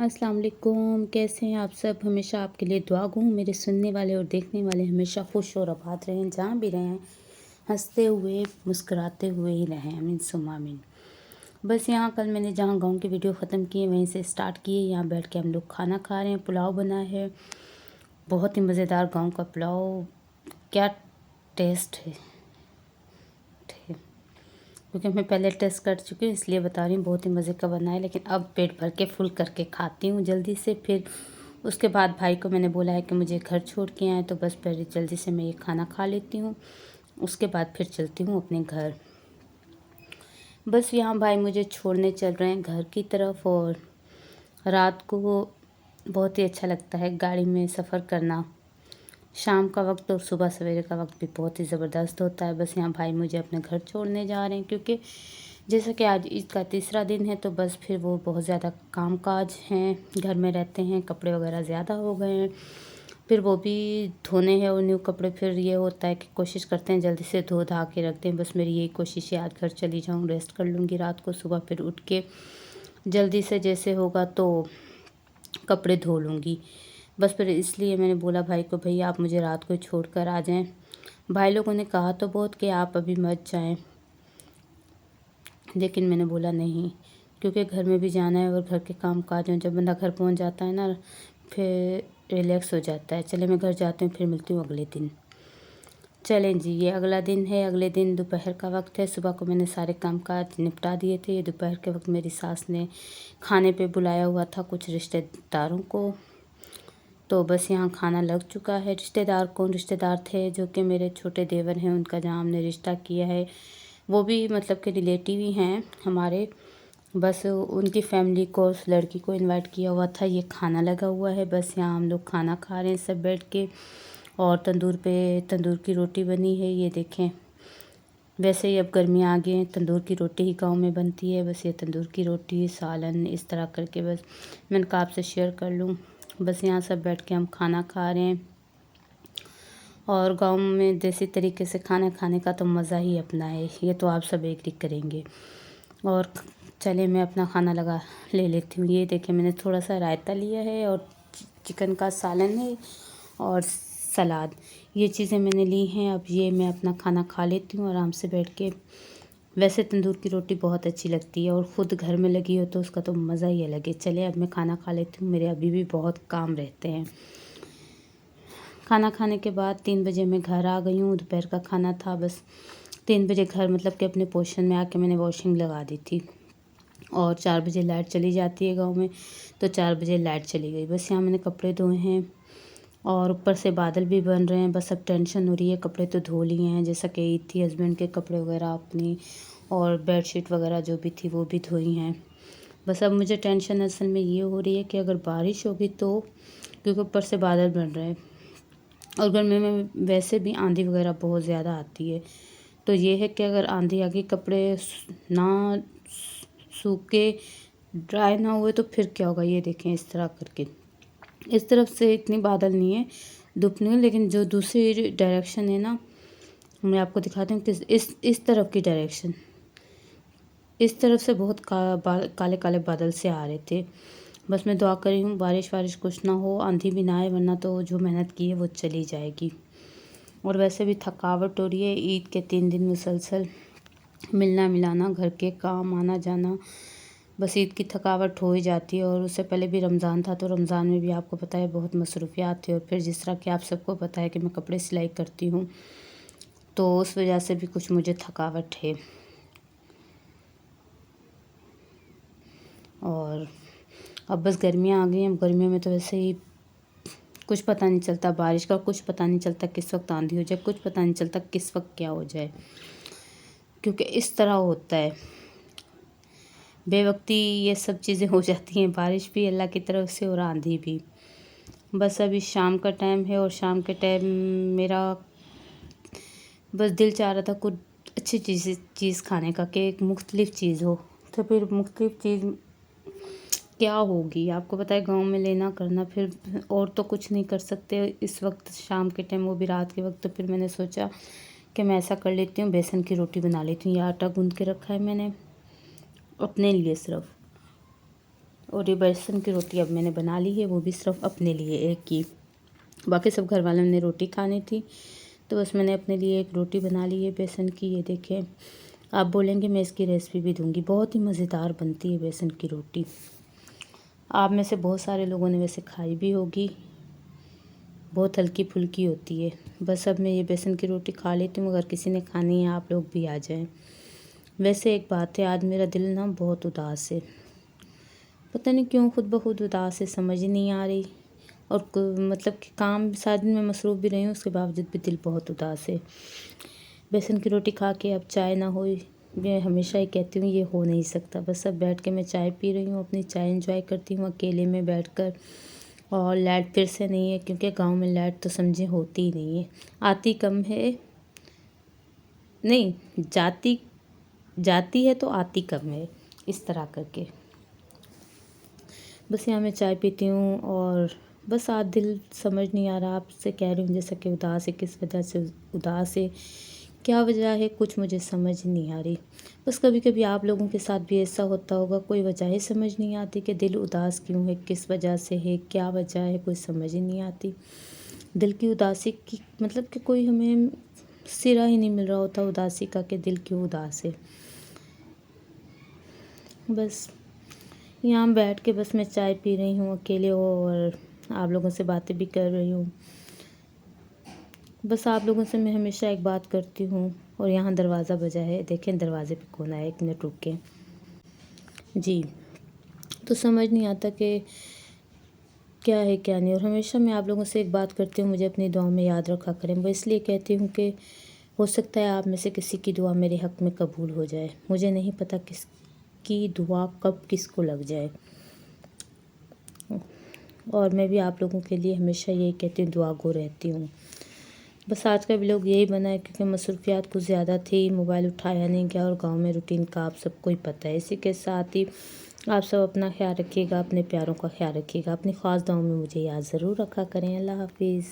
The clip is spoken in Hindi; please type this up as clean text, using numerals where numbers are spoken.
अस्सलाम वालेकुम। कैसे हैं आप सब। हमेशा आपके लिए दुआ गो हूँ। मेरे सुनने वाले और देखने वाले हमेशा खुश और आबाद रहें, जहाँ भी रहें हंसते हुए मुस्कुराते हुए ही रहें। आमीन सुम्मा आमीन। बस यहाँ कल मैंने जहाँ गांव की वीडियो ख़त्म की है वहीं से स्टार्ट की है। यहाँ बैठ के हम लोग खाना खा रहे हैं। पुलाव बना है, बहुत ही मज़ेदार गाँव का पुलाव। क्या टेस्ट है, क्योंकि मैं पहले टेस्ट कर चुकी हूँ इसलिए बता रही हूँ। बहुत ही मज़े का बना है, लेकिन अब पेट भर के फुल करके खाती हूँ जल्दी से। फिर उसके बाद भाई को मैंने बोला है कि मुझे घर छोड़ के आए, तो बस पहले जल्दी से मैं ये खाना खा लेती हूँ, उसके बाद फिर चलती हूँ अपने घर। बस यहाँ भाई मुझे छोड़ने चल रहे हैं घर की तरफ। और रात को बहुत ही अच्छा लगता है गाड़ी में सफ़र करना। शाम का वक्त और सुबह सवेरे का वक्त भी बहुत ही ज़बरदस्त होता है। बस यहाँ भाई मुझे अपने घर छोड़ने जा रहे हैं, क्योंकि जैसा कि आज ईद का तीसरा दिन है, तो बस फिर वो बहुत ज़्यादा काम काज हैं, घर में रहते हैं, कपड़े वगैरह ज़्यादा हो गए हैं, फिर वो भी धोने हैं और न्यू कपड़े। फिर ये होता है कि कोशिश करते हैं जल्दी से धो धा के रखते हैं। बस मेरी यही कोशिश है, आज घर चली जाऊँ, रेस्ट कर लूँगी रात को, सुबह फिर उठ के जल्दी से जैसे होगा तो कपड़े धो लूँगी। बस फिर इसलिए मैंने बोला भाई को, भैया आप मुझे रात को छोड़ कर आ जाएं। भाई लोगों ने कहा तो बहुत कि आप अभी मत जाएं, लेकिन मैंने बोला नहीं, क्योंकि घर में भी जाना है और घर के काम काज में जब बंदा घर पहुंच जाता है ना, फिर रिलैक्स हो जाता है। चले मैं घर जाती हूँ, फिर मिलती हूँ अगले दिन। चलें जी, ये अगला दिन है। अगले दिन दोपहर का वक्त है। सुबह को मैंने सारे काम काज निपटा दिए थे। ये दोपहर के वक्त मेरी सास ने खाने पे बुलाया हुआ था कुछ रिश्तेदारों को, तो बस यहाँ खाना लग चुका है। रिश्तेदार कौन रिश्तेदार थे, जो कि मेरे छोटे देवर हैं, उनका जहाँ हमने रिश्ता किया है, वो भी मतलब कि रिलेटिव ही हैं हमारे। बस उनकी फैमिली को, उस लड़की को इनवाइट किया हुआ था। ये खाना लगा हुआ है, बस यहाँ हम लोग खाना खा रहे हैं सब बैठ के। और तंदूर पे तंदूर की रोटी बनी है, ये देखें। वैसे ही अब गर्मियाँ आ गई हैं, तंदूर की रोटी ही गाँव में बनती है। बस ये तंदूर की रोटी, सालन, इस तरह करके बस मैंने कहा आपसे शेयर कर लूँ। बस यहाँ सब बैठ के हम खाना खा रहे हैं। और गाँव में देसी तरीके से खाना खाने का तो मज़ा ही अपना है, ये तो आप सब एग्री करेंगे। और चले मैं अपना खाना लगा ले लेती हूँ। ये देखिए, मैंने थोड़ा सा रायता लिया है और चिकन का सालन है और सलाद, ये चीज़ें मैंने ली हैं। अब ये मैं अपना खाना खा लेती हूँ आराम से बैठ के। वैसे तंदूर की रोटी बहुत अच्छी लगती है, और ख़ुद घर में लगी हो तो उसका तो मज़ा ही अलग है। चले अब मैं खाना खा लेती हूँ, मेरे अभी भी बहुत काम रहते हैं। खाना खाने के बाद 3 बजे मैं घर आ गई हूँ। दोपहर का खाना था, बस 3 बजे घर मतलब कि अपने पोर्शन में आके मैंने वॉशिंग लगा दी थी। और 4 बजे लाइट चली जाती है गांव में, तो 4 बजे लाइट चली गई। बस यहाँ मैंने कपड़े धोए हैं, और ऊपर से बादल भी बन रहे हैं। बस अब टेंशन हो रही है, कपड़े तो धो लिए हैं, जैसा कि ईद थी, हस्बैंड के कपड़े वगैरह अपनी, और बेडशीट वगैरह जो भी थी वो भी धोई हैं। बस अब मुझे टेंशन असल में ये हो रही है कि अगर बारिश होगी तो, क्योंकि ऊपर से बादल बन रहे हैं, और गर्मी में वैसे भी आंधी वगैरह बहुत ज़्यादा आती है। तो ये है कि अगर आंधी आ गई, कपड़े ना सूखे, ड्राई ना हुए, तो फिर क्या होगा। ये देखें, इस तरह करके, इस तरफ से इतनी बादल नहीं है, धूप नहीं है, लेकिन जो दूसरी डायरेक्शन है ना, मैं आपको दिखाती हूँ कि इस तरफ की डायरेक्शन, इस तरफ से बहुत काले काले बादल से आ रहे थे। बस मैं दुआ कर रही हूँ बारिश वारिश कुछ ना हो, आंधी भी ना आए, वरना तो जो मेहनत की है वो चली जाएगी। और वैसे भी थकावट हो रही है, ईद के 3 दिन मुसलसल मिलना मिलाना, घर के काम, आना जाना, बस ईद की थकावट हो ही जाती है। और उससे पहले भी रमज़ान था, तो रमज़ान में भी आपको पता है बहुत मसरूफियात थे। और फिर जिस तरह कि आप सबको पता है कि मैं कपड़े सिलाई करती हूँ, तो उस वजह से भी कुछ मुझे थकावट है। और अब बस गर्मियाँ आ गई हैं। अब गर्मियों में तो वैसे ही कुछ पता नहीं चलता बारिश का, कुछ पता नहीं चलता किस वक्त आंधी हो जाए, कुछ पता नहीं चलता किस वक्त क्या हो जाए, क्योंकि इस तरह होता है बेवक्ती। ये सब चीज़ें हो जाती हैं, बारिश भी अल्लाह की तरफ से और आंधी भी। बस अभी शाम का टाइम है, और शाम के टाइम मेरा बस दिल चाह रहा था कुछ अच्छी चीज़ खाने का, कि एक मुख्तलिफ़ चीज़ हो। तो फिर मुख्तलिफ़ चीज़ क्या होगी, आपको पता है गांव में लेना करना, फिर और तो कुछ नहीं कर सकते इस वक्त शाम के टाइम, वो भी रात के वक्त। तो फिर मैंने सोचा कि मैं ऐसा कर लेती हूँ, बेसन की रोटी बना लेती हूँ। ये आटा गूँध के रखा है मैंने अपने लिए सिर्फ, और ये बेसन की रोटी अब मैंने बना ली है, वो भी सिर्फ अपने लिए एक ही। बाकी सब घर वालों ने रोटी खानी थी, तो बस मैंने अपने लिए एक रोटी बना ली है बेसन की। ये देखें, आप बोलेंगे मैं इसकी रेसिपी भी दूंगी, बहुत ही मज़ेदार बनती है बेसन की रोटी। आप में से बहुत सारे लोगों ने वैसे खाई भी होगी, बहुत हल्की फुल्की होती है। बस अब मैं ये बेसन की रोटी खा लेती हूँ, अगर किसी ने खानी है आप लोग भी आ जाएं। वैसे एक बात है, आज मेरा दिल ना बहुत उदास है, पता नहीं क्यों खुद ब खुद उदास है, समझ ही नहीं आ रही। और मतलब कि काम सारा दिन में मसरूफ़ भी रही हूँ, उसके बावजूद भी दिल बहुत उदास है। बेसन की रोटी खा के अब चाय ना हुई, मैं हमेशा ही कहती हूँ ये हो नहीं सकता। बस अब बैठ के मैं चाय पी रही हूँ, अपनी चाय एंजॉय करती हूँ अकेले में बैठकर। और लाइट फिर से नहीं है, क्योंकि गांव में लाइट तो समझे होती ही नहीं है, आती कम है, नहीं जाती है तो आती कम है, इस तरह करके। बस यहाँ मैं चाय पीती हूँ और बस आज दिल समझ नहीं आ रहा, आपसे कह रही हूँ जैसा कि उदास है। किस वजह से उदास है, क्या वजह है, कुछ मुझे समझ नहीं आ रही। बस कभी कभी आप लोगों के साथ भी ऐसा होता होगा, कोई वजह ही समझ नहीं आती कि दिल उदास क्यों है, किस वजह से है, क्या वजह है, कोई समझ ही नहीं आती। दिल की उदासी की मतलब कि कोई हमें सिरा ही नहीं मिल रहा होता उदासी का, कि दिल क्यों उदास है। बस यहाँ बैठ के बस मैं चाय पी रही हूँ अकेले, और आप लोगों से बातें भी कर रही हूँ। बस आप लोगों से मैं हमेशा एक बात करती हूँ। और यहाँ दरवाज़ा बजा है, देखें दरवाजे पे कौन आया, 1 मिनट रुक के। जी, तो समझ नहीं आता कि क्या है क्या नहीं। और हमेशा मैं आप लोगों से एक बात करती हूँ, मुझे अपनी दुआ में याद रखा करें। वो इसलिए कहती हूँ कि हो सकता है आप में से किसी की दुआ मेरे हक़ में कबूल हो जाए, मुझे नहीं पता किसकी दुआ कब किसको लग जाए। और मैं भी आप लोगों के लिए हमेशा यही कहती हूँ, दुआ गो रहती हूँ। बस आज का व्लॉग यही बना है, क्योंकि मसरूफियात कुछ ज़्यादा थी, मोबाइल उठाया नहीं गया, और गांव में रूटीन का आप सबको ही पता है। इसी के साथ ही आप सब अपना ख्याल रखिएगा, अपने प्यारों का ख्याल रखिएगा, अपनी ख़ास दुआओं में मुझे याद ज़रूर रखा करें। अल्लाह हाफिज़।